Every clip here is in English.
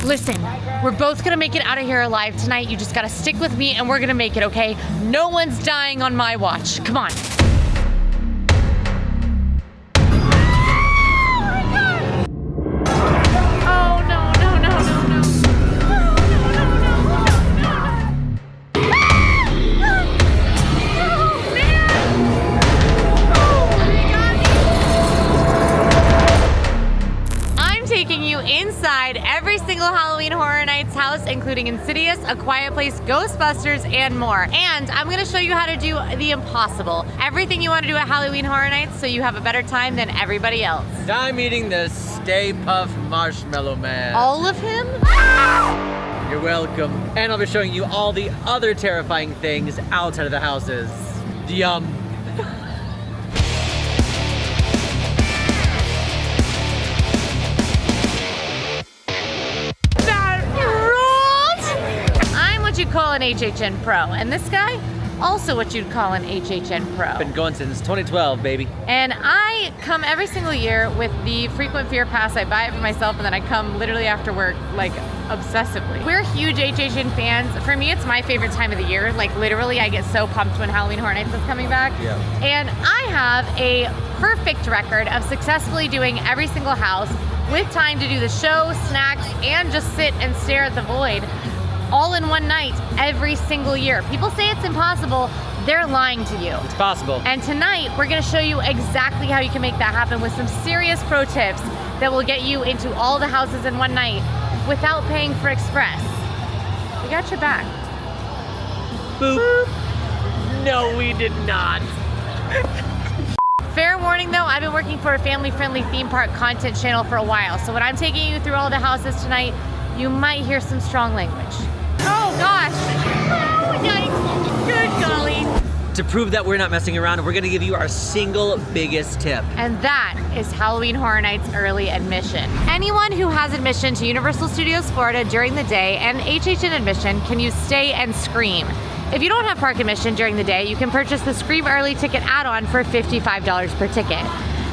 Listen, we're both gonna make it out of here alive tonight. You just gotta stick with me and we're gonna make it, okay? No one's dying on my watch. Come on. Inside every single Halloween Horror Nights house, including Insidious, A Quiet Place, Ghostbusters, and more. And I'm gonna show you how to do the impossible. Everything you wanna do at Halloween Horror Nights so you have a better time than everybody else. I'm eating the Stay Puft Marshmallow Man. All of him? You're welcome. And I'll be showing you all the other terrifying things outside of the houses. Yum. You'd call an HHN Pro, and this guy, also what you'd call an HHN Pro. Been going since 2012, baby. And I come every single year with the frequent fear pass. I buy it for myself, and then I come literally after work, like obsessively. We're huge HHN fans. For me, it's my favorite time of the year. Like literally, I get so pumped when Halloween Horror Nights is coming back. Yeah. And I have a perfect record of successfully doing every single house with time to do the show, snacks, and just sit and stare at the void. All in one night, every single year. People say it's impossible, they're lying to you. It's possible. And tonight, we're gonna show you exactly how you can make that happen with some serious pro tips that will get you into all the houses in one night without paying for express. We got your back. Boop. Boop. No, we did not. Fair warning though, I've been working for a family-friendly theme park content channel for a while, so when I'm taking you through all the houses tonight, you might hear some strong language. Oh gosh! Oh, yikes! Good golly! To prove that we're not messing around, we're gonna give you our single biggest tip. And that is Halloween Horror Nights early admission. Anyone who has admission to Universal Studios Florida during the day and HHN admission can use Stay and Scream. If you don't have park admission during the day, you can purchase the Scream Early Ticket add-on for $55 per ticket.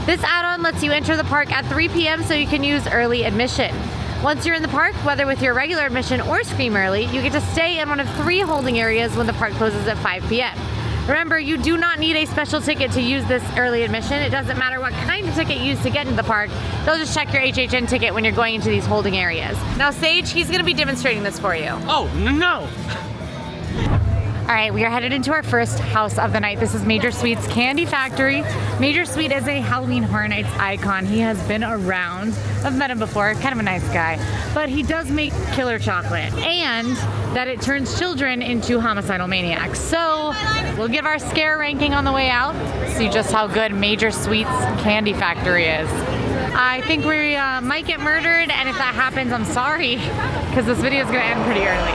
This add-on lets you enter the park at 3 p.m. so you can use early admission. Once you're in the park, whether with your regular admission or Scream Early, you get to stay in one of 3 holding areas when the park closes at 5 p.m. Remember, you do not need a special ticket to use this early admission. It doesn't matter what kind of ticket you use to get into the park. They'll just check your HHN ticket when you're going into these holding areas. Now, Sage, he's gonna be demonstrating this for you. Oh, no! All right, we are headed into our first house of the night. This is Major Sweet's Candy Factory. Major Sweet is a Halloween Horror Nights icon. He has been around. I've met him before, kind of a nice guy. But he does make killer chocolate, and that it turns children into homicidal maniacs. So we'll give our scare ranking on the way out, see just how good Major Sweet's Candy Factory is. I think we might get murdered, and if that happens, I'm sorry, because this video is gonna end pretty early.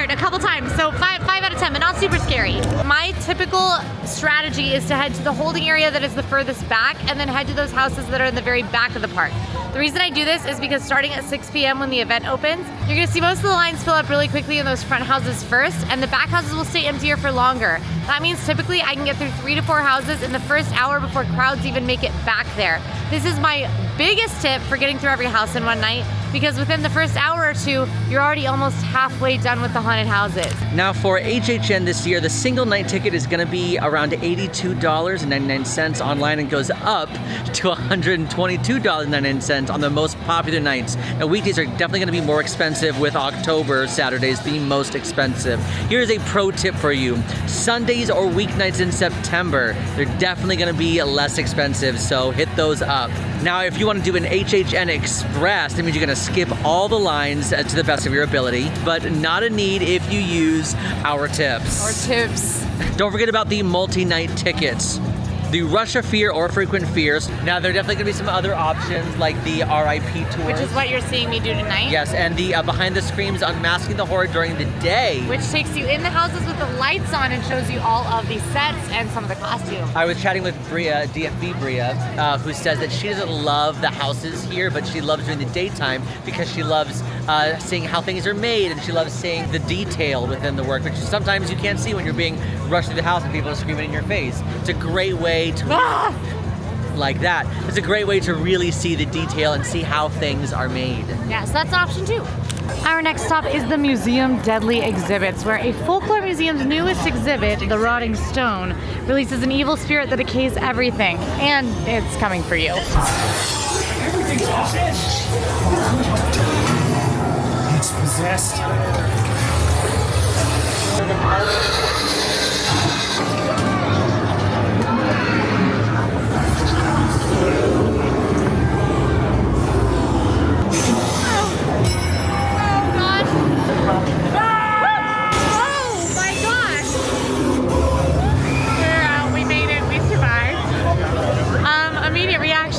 A couple times, so 5 out of 10, but not super scary. My typical strategy is to head to the holding area that is the furthest back and then head to those houses that are in the very back of the park. The reason I do this is because starting at 6 p.m. when the event opens, you're gonna see most of the lines fill up really quickly in those front houses first, and the back houses will stay emptier for longer. That means typically I can get through 3 to 4 houses in the first hour before crowds even make it back there. This is my biggest tip for getting through every house in one night, because within the first hour or two, you're already almost halfway done with the haunted houses. Now for HHN this year, the single night ticket is gonna be around $82.99 online and goes up to $122.99 on the most popular nights. Now weekdays are definitely gonna be more expensive, with October Saturdays being most expensive. Here's a pro tip for you. Sundays or weeknights in September, they're definitely gonna be less expensive, so hit those up. Now, if you want to do an HHN Express, that means you're going to skip all the lines to the best of your ability, but not a need if you use our tips. Or tips. Don't forget about the multi-night tickets. The Rush of Fear or Frequent Fears. Now, there are definitely going to be some other options like the RIP tour. Which is what you're seeing me do tonight. Yes, and the Behind the Screams Unmasking the Horror during the day. Which takes you in the houses with the lights on and shows you all of the sets and some of the costumes. I was chatting with Bria, DFB Bria, who says that she doesn't love the houses here, but she loves during the daytime because she loves seeing how things are made, and she loves seeing the detail within the work, which sometimes you can't see when you're being rushed through the house and people are screaming in your face. It's a great way to like that. It's a great way to really see the detail and see how things are made. Yeah, so that's option 2. Our next stop is the Museum Deadly Exhibits, where a folklore museum's newest exhibit, The Rotting Stone, releases an evil spirit that decays everything, and it's coming for you. Everything's possessed. It's possessed.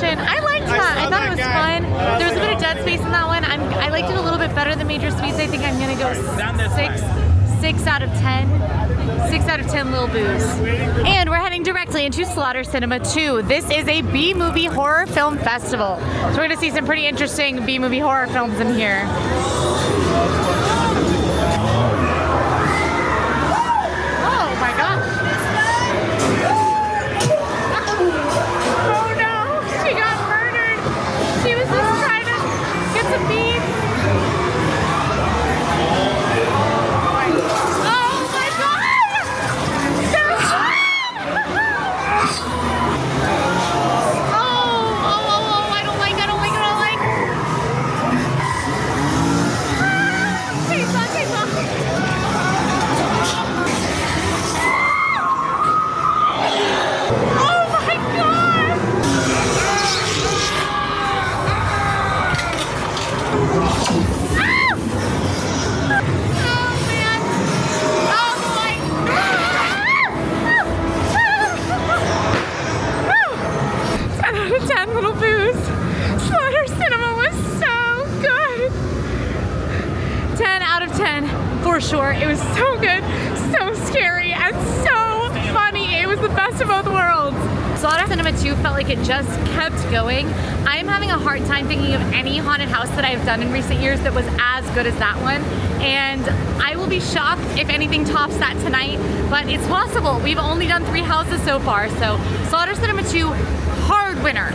I liked that. I thought it was fun. There was a bit of dead space in that one. I liked it a little bit better than Major Sweets. I think I'm gonna go 6 out of 10. 6 out of 10 little boos. And we're heading directly into Slaughter Cinema 2. This is a B-movie horror film festival. So we're gonna see some pretty interesting B-movie horror films in here. Oh my gosh. For sure. It was so good, so scary, and so funny. It was the best of both worlds. Slaughter Cinema 2 felt like it just kept going. I'm having a hard time thinking of any haunted house that I've done in recent years that was as good as that one. And I will be shocked if anything tops that tonight, but it's possible. We've only done 3 houses so far, so Slaughter Cinema 2, hard winner.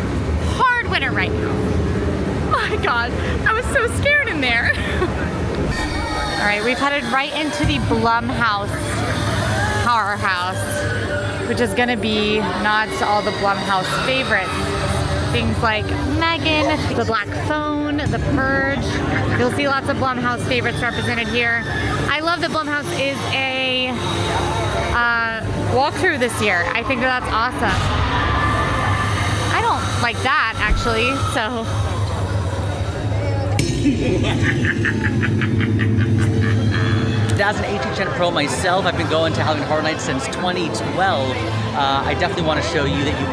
Hard winner right now. Oh my God, I was so scared in there. All right, we've headed right into the Blumhouse horror house, which is gonna be nods to all the Blumhouse favorites. Things like Megan, The Black Phone, The Purge. You'll see lots of Blumhouse favorites represented here. I love that Blumhouse is a walkthrough this year. I think that's awesome. I don't like that, actually, so. As an HHN Pro myself, I've been going to Halloween Horror Nights since 2012. I definitely want to show you that you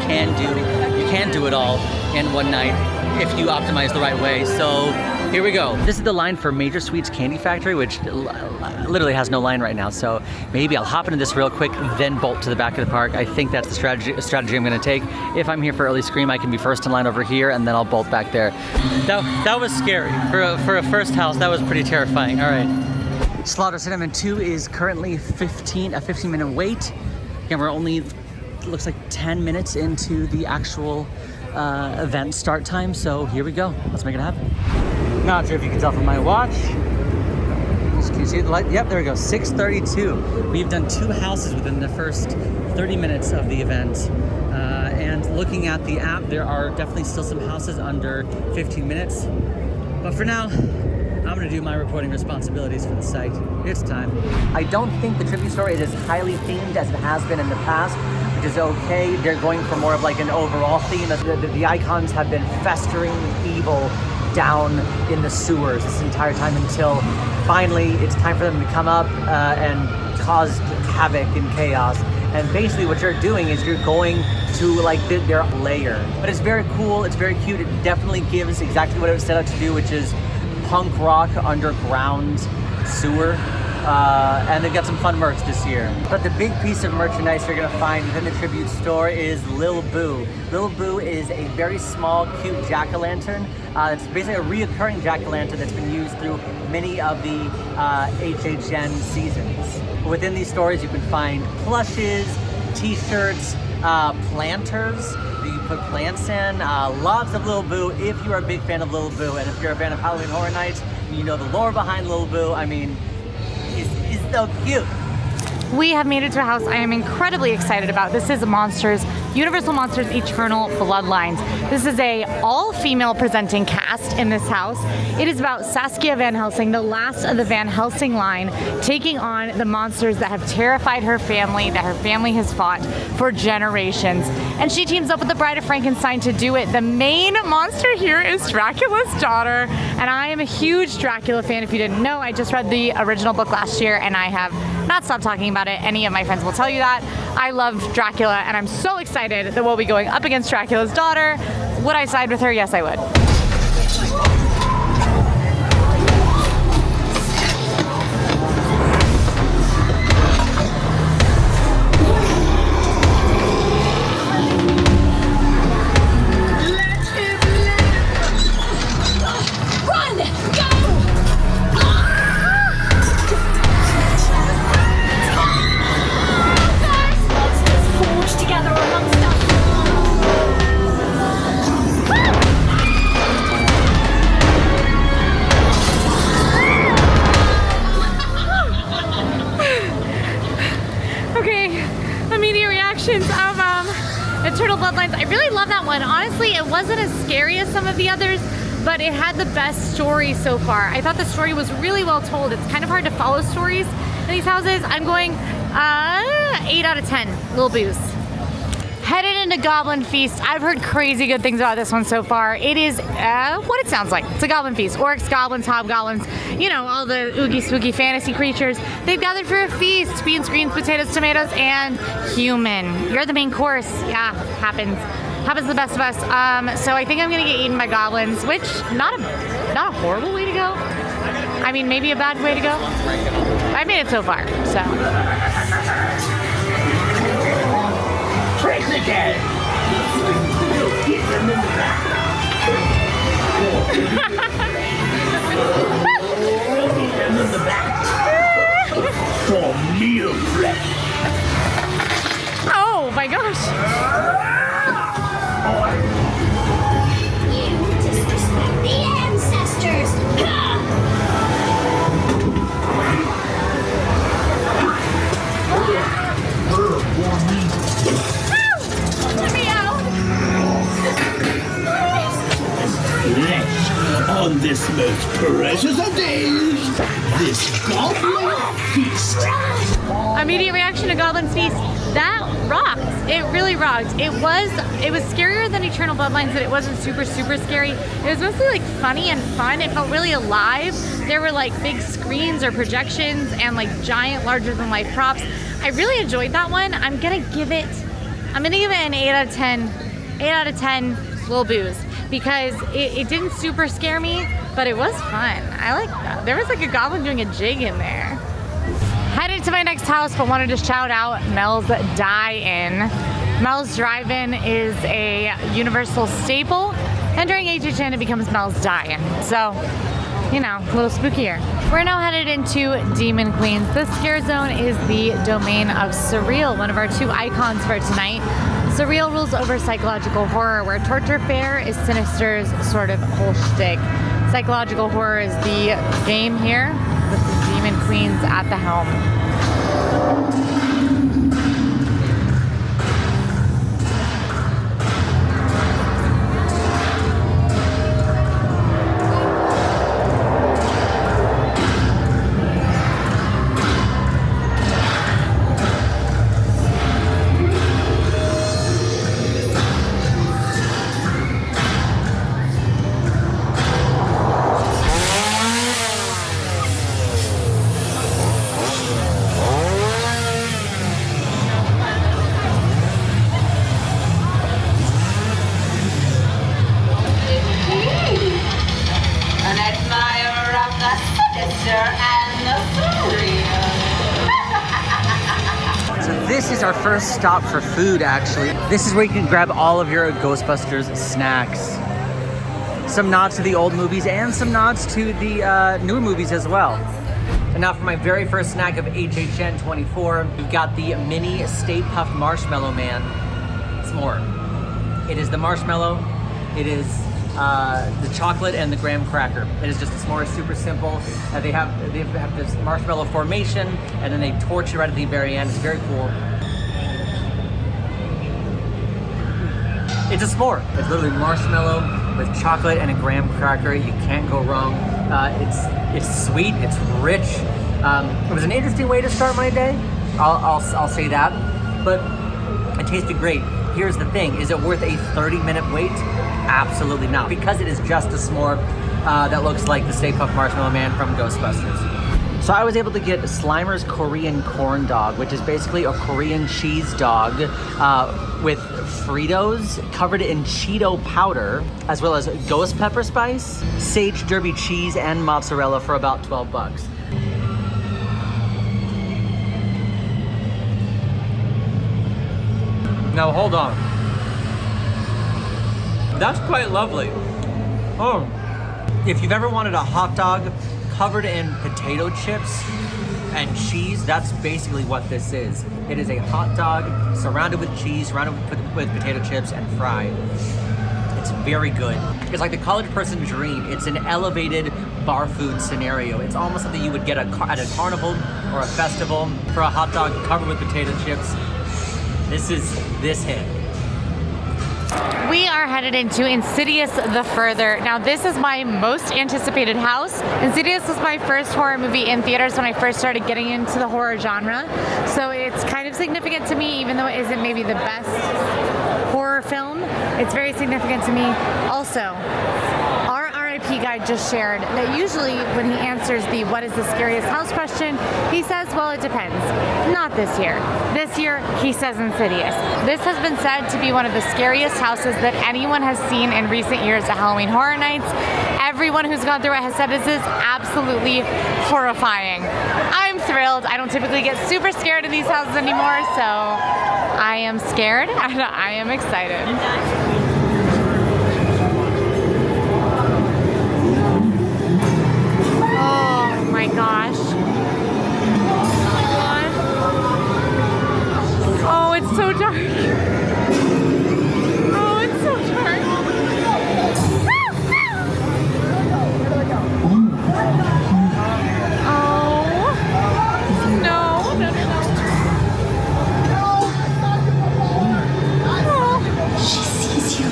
can do it all in one night if you optimize the right way. So here we go. This is the line for Major Sweets Candy Factory, which literally has no line right now. So maybe I'll hop into this real quick, then bolt to the back of the park. I think that's the strategy I'm going to take. If I'm here for early Scream, I can be first in line over here, and then I'll bolt back there. That was scary for a first house. That was pretty terrifying. All right. Slaughter Cinema 2 is currently a 15-minute wait. Again, we're only, looks like 10 minutes into the actual event start time, so here we go. Let's make it happen. Not sure if you can tell from my watch. Can you see the light? Yep, there we go, 6:32. We've done 2 houses within the first 30 minutes of the event. And looking at the app, there are definitely still some houses under 15 minutes. But for now, I'm gonna do my reporting responsibilities for the site. It's time. I don't think the tribute store is as highly themed as it has been in the past. which is okay. They're going for more of like an overall theme. The icons have been festering evil down in the sewers this entire time until finally it's time for them to come up and cause havoc and chaos. And basically what you're doing is you're going to like their lair. But it's very cool, it's very cute. It definitely gives exactly what it was set out to do, which is punk rock underground sewer. And they've got some fun merch this year. But the big piece of merchandise you're gonna find within the tribute store is Lil Boo. Lil Boo is a very small, cute jack-o'-lantern. It's basically a reoccurring jack-o'-lantern that's been used through many of the HHN seasons. Within these stores, you can find plushes, t-shirts, planters. You can put plants in, lots of Lil Boo if you're a big fan of Lil Boo. And if you're a fan of Halloween Horror Nights, you know the lore behind Lil Boo. I mean, he's so cute. We have made it to a house I am incredibly excited about. This is Monsters, Universal Monsters Eternal Bloodlines. This is a all-female presenting cast in this house. It is about Saskia Van Helsing, the last of the Van Helsing line, taking on the monsters that have terrified her family, that her family has fought for generations. And she teams up with the Bride of Frankenstein to do it. The main monster here is Dracula's daughter, and I am a huge Dracula fan. If you didn't know, I just read the original book last year, and I have not stopped talking about it. Any of my friends will tell you that. I love Dracula, and I'm so excited that we'll be going up against Dracula's daughter. Would I side with her? Yes, I would. Of Eternal Bloodlines. I really love that one. Honestly, it wasn't as scary as some of the others, but it had the best story so far. I thought the story was really well told. It's kind of hard to follow stories in these houses. I'm going 8 out of 10 Lil Boos. Headed into Goblin Feast. I've heard crazy good things about this one so far. It is what it sounds like. It's a Goblin Feast. Orcs, goblins, hobgoblins, you know, all the oogie spooky fantasy creatures. They've gathered for a feast. Beans, greens, potatoes, tomatoes, and human. You're the main course. Yeah, happens. Happens to the best of us. So I think I'm gonna get eaten by goblins, which not a horrible way to go. I mean, maybe a bad way to go. I made it so far, so. Break again! Get them in the back! Get them in the back! For meal prep! Oh my gosh! You disrespect the ancestors! On this most precious of days, this Goblin Feast. Immediate reaction to Goblin Feast. That rocked. It really rocked. It was scarier than Eternal Bloodlines, but it wasn't super scary. It was mostly like funny and fun. It felt really alive. There were like big screens or projections and like giant larger than life props. I really enjoyed that one. I'm gonna give it an 8 out of 10. 8 out of 10 Lil Boos. Because it didn't super scare me, but it was fun. I like that. There was like a goblin doing a jig in there. Headed to my next house, but wanted to shout out Mel's Die-In. Mel's Drive-In is a Universal staple, and during HHN it becomes Mel's Die-In. So, you know, a little spookier. We're now headed into Demon Queens. This scare zone is the domain of Surreal, one of our 2 icons for tonight. Surreal rules over psychological horror, where torture fair is Sinister's sort of whole shtick. Psychological horror is the game here, with the Demon Queens at the helm. this is our first stop for food, actually. This is where you can grab all of your Ghostbusters snacks. Some nods to the old movies and some nods to the newer movies as well. And now for my very first snack of HHN 24, we've got the mini Stay Puft Marshmallow Man s'more. It is the marshmallow, it is the chocolate and the graham cracker. It is just a s'more, super simple. They have this marshmallow formation and then they torch it right at the very end. It's very cool. It's a s'more. It's literally marshmallow with chocolate and a graham cracker. You can't go wrong. It's sweet, it's rich. It was an interesting way to start my day. I'll say that, but it tasted great. Here's the thing, is it worth a 30-minute wait? Absolutely not, because it is just a s'more that looks like the Stay Puft Marshmallow Man from Ghostbusters. So I was able to get Slimer's Korean corn dog, which is basically a Korean cheese dog with Fritos covered in Cheeto powder, as well as ghost pepper spice, sage derby cheese, and mozzarella for about 12 bucks. Now hold on. That's quite lovely. Oh, if you've ever wanted a hot dog covered in potato chips and cheese, that's basically what this is. It is a hot dog surrounded with cheese, surrounded with potato chips and fried. It's very good. It's like the college person's dream. It's an elevated bar food scenario. It's almost something you would get at a carnival or a festival for a hot dog covered with potato chips. This hit. We are headed into Insidious the Further. Now this is my most anticipated house. Insidious was my first horror movie in theaters when I first started getting into the horror genre. So it's kind of significant to me, even though it isn't maybe the best horror film. It's very significant to me. Also, our RIP guy just shared that usually when he answers the what is the scariest house question, he says, well, it depends. Not this year. This year, he says Insidious. This has been said to be one of the scariest houses that anyone has seen in recent years at Halloween Horror Nights. Everyone who's gone through it has said this is absolutely horrifying. I'm thrilled. I don't typically get super scared in these houses anymore, so I am scared and I am excited. Oh my gosh. Oh, it's so dark. Oh, it's so dark. Oh. No, no, no, no. Oh. She sees you.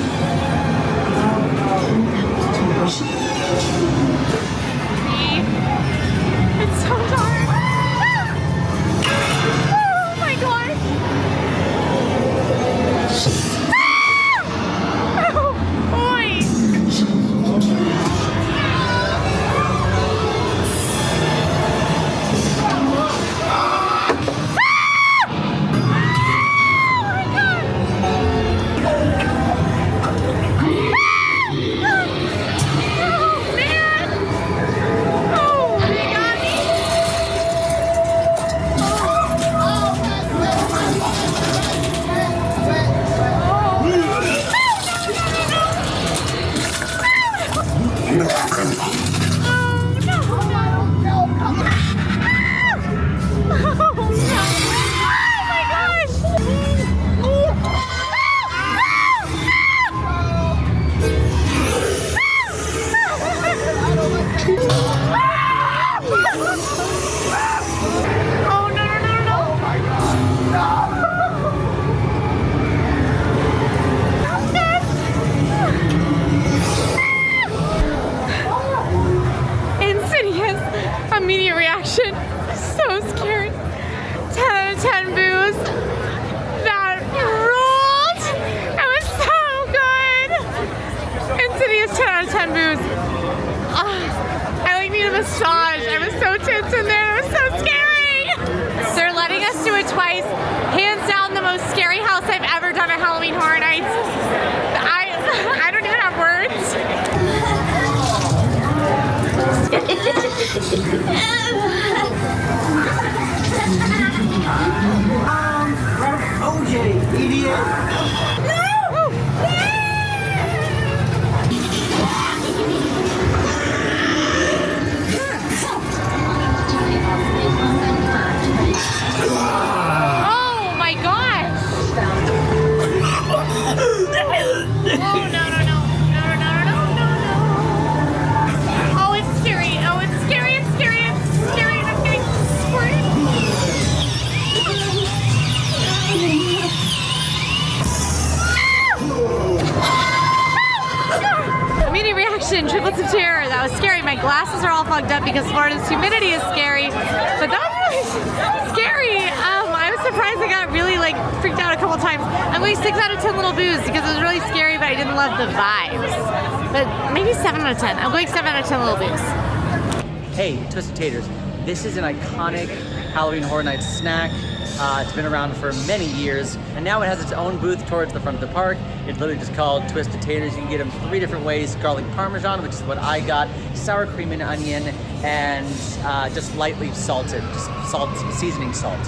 It's so dark. Oh my god. Oh boy. Immediate reaction. So scared. 10 out of 10 boos. That ruled. It was so good. Insidious 10 out of 10 boos. I like need a massage. I was so tense in there. It was so scary. They're letting us do it twice. Hands down the most scary house I've ever done at Halloween Horror Nights. I don't even have words. Oh my gosh! Oh no. Oh, it's scary. Oh, it's scary. And I'm getting squirted. Immediate reaction, triplets of terror. That was scary. My glasses are all fogged up because Florida's humidity is scary. But that was scary. I was surprised I got really freaked out a couple times. I'm going 6 out of 10 little boos because it was really scary, but I didn't love the vibes. But maybe 7 out of 10. I'm going 7 out of 10 little boos. Hey, Twisted Taters. This is an iconic Halloween Horror Nights snack. It's been around for many years, and now it has its own booth towards the front of the park. It's literally just called Twisted Taters. You can get them 3 different ways: garlic parmesan, which is what I got, sour cream and onion, and just lightly salted, just seasoning salt.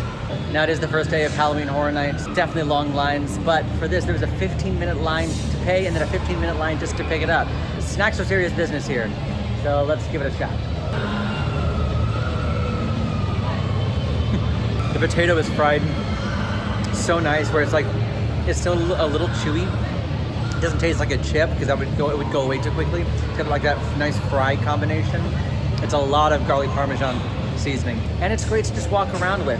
Now it is the first day of Halloween Horror Nights. Definitely long lines, but for this there was a 15-minute line to pay and then a 15-minute line just to pick it up. Snacks are serious business here, so let's give it a shot. The potato is fried so nice, where it's still a little chewy. It doesn't taste like a chip because it would go away too quickly. It's got like that nice fry combination. It's a lot of garlic parmesan seasoning, and it's great to just walk around with.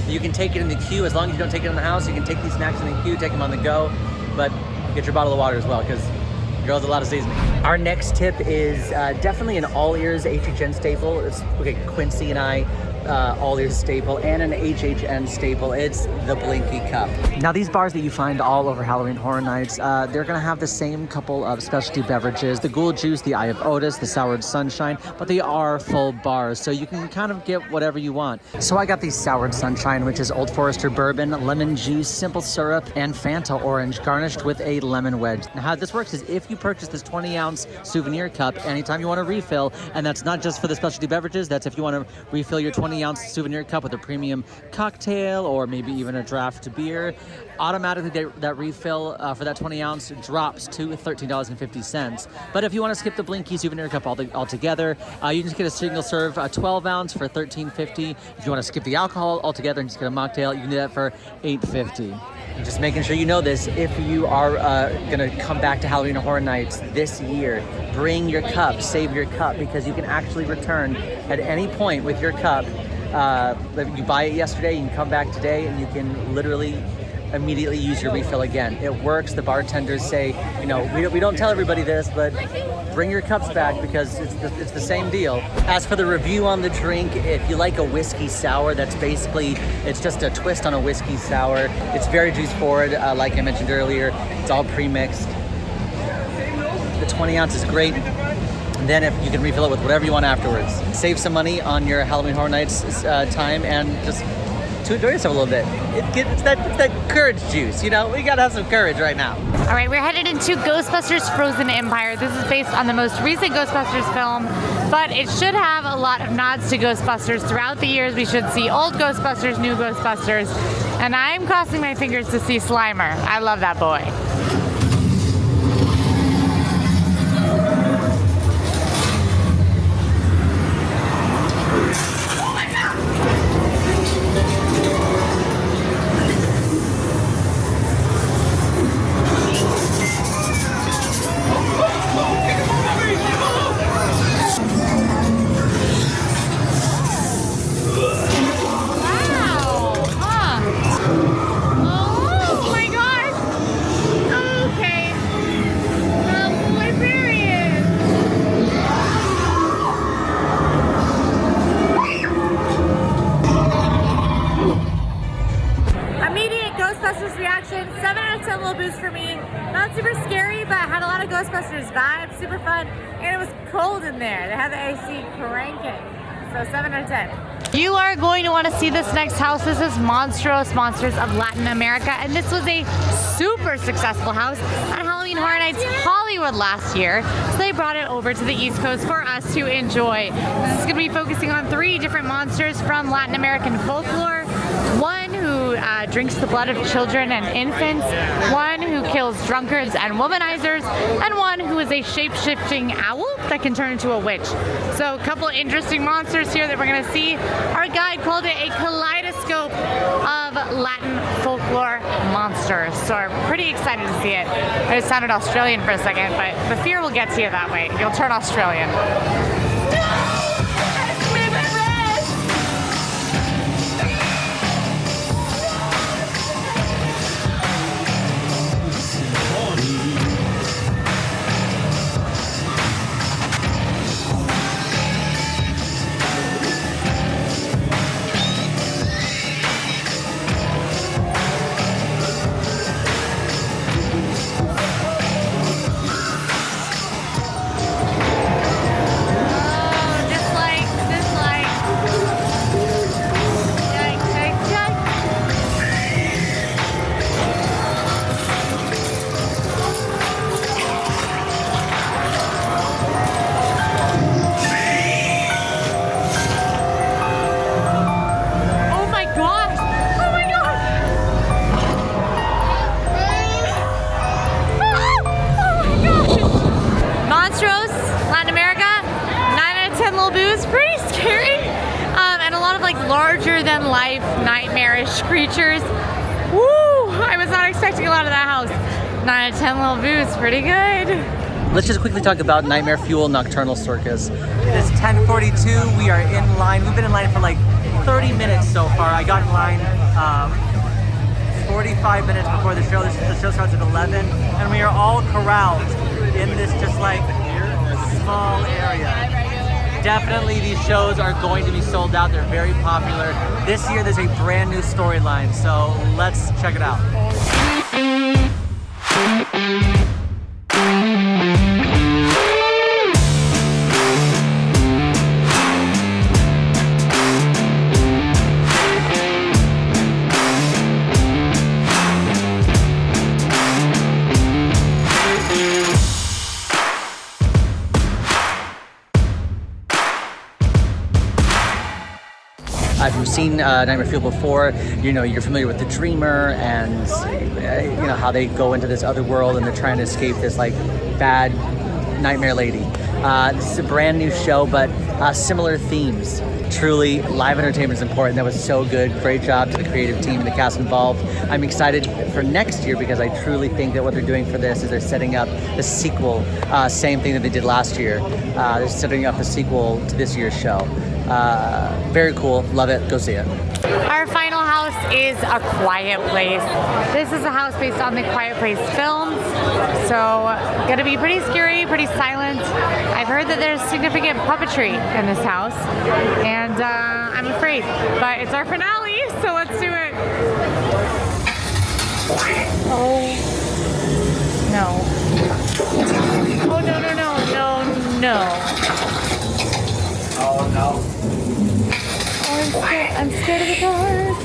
You can take it in the queue as long as you don't take it in the house. You can take these snacks in the queue, take them on the go, but get your bottle of water as well because it goes a lot of seasoning. Our next tip is definitely an AllEars HHN staple. It's Quincy and I. AllEars staple and an HHN staple. It's the Blinky Cup. Now these bars that you find all over Halloween Horror Nights, they're gonna have the same couple of specialty beverages, the Ghoul Juice, the Eye of Otis, the Soured Sunshine, but they are full bars, so you can kind of get whatever you want. So I got the Soured Sunshine, which is Old Forester bourbon, lemon juice, simple syrup, and Fanta orange, garnished with a lemon wedge. Now how this works is if you purchase this 20-ounce souvenir cup, anytime you want to refill, and that's not just for the specialty beverages, that's if you want to refill your 20-ounce souvenir cup with a premium cocktail or maybe even a draft beer, automatically that refill for that 20-ounce drops to $13.50. But if you want to skip the Blinky souvenir cup altogether, you can just get a single serve 12-ounce for $13.50. If you want to skip the alcohol altogether and just get a mocktail, you can do that for $8.50. Just making sure you know this, if you are gonna come back to Halloween Horror Nights this year, bring your cup, save your cup, because you can actually return at any point with your cup. You buy it yesterday, you can come back today, and you can literally immediately use your refill again. It works. The bartenders say, we don't tell everybody this, but bring your cups back because it's the same deal. As for the review on the drink, if you like a whiskey sour, it's just a twist on a whiskey sour. It's very juice forward, like I mentioned earlier. It's all pre-mixed. The 20 ounce is great. And then if you can refill it with whatever you want afterwards. Save some money on your Halloween Horror Nights time and just to enjoy yourself a little bit. It's that courage juice, we gotta have some courage right now. All right, we're headed into Ghostbusters Frozen Empire. This is based on the most recent Ghostbusters film, but it should have a lot of nods to Ghostbusters. Throughout the years, we should see old Ghostbusters, new Ghostbusters, and I'm crossing my fingers to see Slimer. I love that boy. Reaction, 7 out of 10 little boost for me. Not super scary, but had a lot of Ghostbusters vibes, super fun, and it was cold in there. They had the AC cranking, so 7 out of 10. You are going to want to see this next house. This is Monstro, Monsters of Latin America, and this was a super successful house at Halloween Horror Nights Hollywood last year, so they brought it over to the East Coast for us to enjoy. This is going to be focusing on 3 different monsters from Latin American folklore. One who who drinks the blood of children and infants, one who kills drunkards and womanizers, and one who is a shape-shifting owl that can turn into a witch. So a couple interesting monsters here that we're gonna see. Our guide called it a kaleidoscope of Latin folklore monsters. So we're pretty excited to see it. I just sounded Australian for a second, but the fear will get to you that way. You'll turn Australian. Larger-than-life, nightmarish creatures. Woo! I was not expecting a lot of that house. 9 out of 10 little booths, pretty good. Let's just quickly talk about Nightmare Fuel Nocturnal Circus. It is 10:42. We are in line. We've been in line for like 30 minutes so far. I got in line 45 minutes before the show. The show starts at 11, and we are all corralled in this just like small area. Definitely these shows are going to be sold out. They're very popular. This year there's a brand new storyline, so let's check it out. If you've seen Nightmare Fuel before, you know, you're familiar with the Dreamer and you know how they go into this other world and they're trying to escape this like bad nightmare lady. This is a brand new show, but similar themes. Truly, live entertainment is important. That was so good. Great job to the creative team and the cast involved. I'm excited for next year because I truly think that what they're doing for this is they're setting up the sequel, same thing that they did last year. They're setting up a sequel to this year's show. Very cool. Love it. Go see it. Our final house is A Quiet Place. This is a house based on the Quiet Place films. So, gonna be pretty scary, pretty silent. I've heard that there's significant puppetry in this house, and I'm afraid. But it's our finale, so let's do it. Oh, no. Oh, no, no, no, no, no. Oh no. Oh, I'm scared of the dark.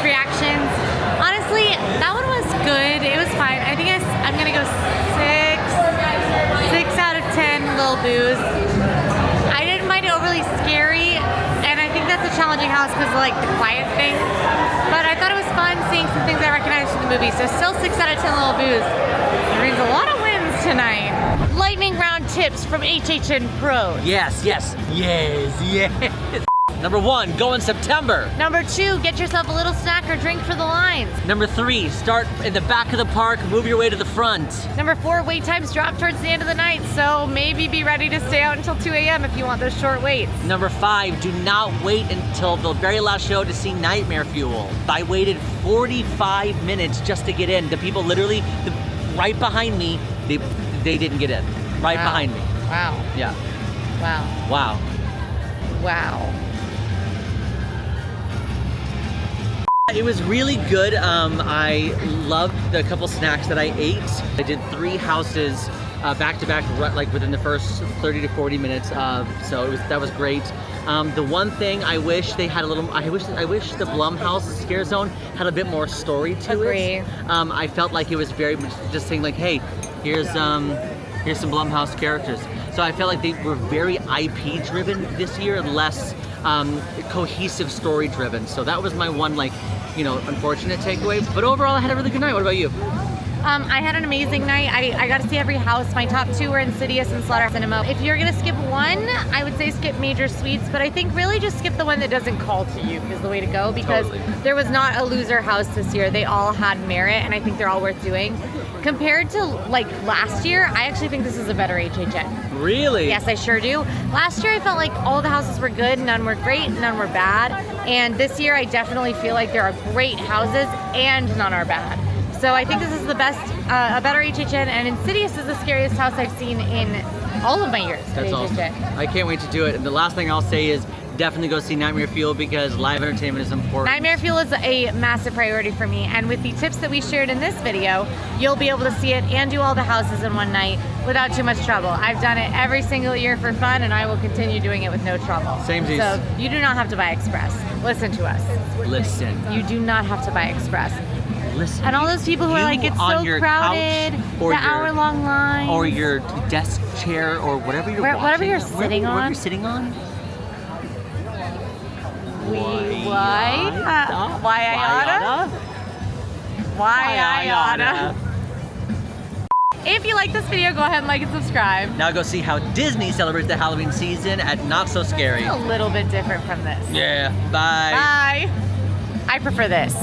Reactions. Honestly, that one was good. It was fine. I think I'm gonna go 6 out of 10 little boos. I didn't find it overly scary, and I think that's a challenging house because of like the quiet thing. But I thought it was fun seeing some things I recognized from the movie. So still 6 out of 10 little boos. It brings a lot of wins tonight. Lightning round tips from HHN Pro. Yes, yes, yes, yes. Number 1, go in September. Number 2, get yourself a little snack or drink for the lines. Number 3, start in the back of the park, move your way to the front. Number 4, wait times drop towards the end of the night, so maybe be ready to stay out until 2 a.m. if you want those short waits. Number 5, do not wait until the very last show to see Nightmare Fuel. I waited 45 minutes just to get in. The people literally, right behind me, they didn't get in. Right behind me. Wow. Yeah. Wow. Wow. Wow. It was really good. I loved the couple snacks that I ate. I did 3 houses back to back, like within the first 30 to 40 minutes. So that was great. The one thing I wish they had a little. I wish the Blumhouse Scare Zone had a bit more story to it. I felt like it was very much just saying like, hey, here's some Blumhouse characters. So I felt like they were very IP driven this year, less cohesive story driven. So that was my one unfortunate takeaway. But overall, I had a really good night. What about you? I had an amazing night. I got to see every house. My top 2 were Insidious and Slaughterhouse Cinema. If you're gonna skip one, I would say skip Major Suites, but I think really just skip the one that doesn't call to you is the way to go, because there was not a loser house this year. They all had merit, and I think they're all worth doing. Compared to like last year, I actually think this is a better HHN. Really? Yes, I sure do. Last year I felt like all the houses were good, none were great, none were bad. And this year I definitely feel like there are great houses and none are bad. So I think this is the best, a better HHN, and Insidious is the scariest house I've seen in all of my years at That's HHN. awesome. I can't wait to do it. And the last thing I'll say is definitely go see Nightmare Fuel because live entertainment is important. Nightmare Fuel is a massive priority for me, and with the tips that we shared in this video, you'll be able to see it and do all the houses in one night without too much trouble. I've done it every single year for fun, and I will continue doing it with no trouble. Samesies. So you do not have to buy Express. Listen to us. Listen. You do not have to buy Express. Listen. And all those people who are like, it's so crowded, the hour-long line. Or your desk chair, or whatever you're watching. Whatever you're sitting on. Whatever you're sitting on. Why I oughta. If you like this video, go ahead and like and subscribe. Now go see how Disney celebrates the Halloween season at Not So Scary. A little bit different from this. Yeah, bye. Bye. I prefer this.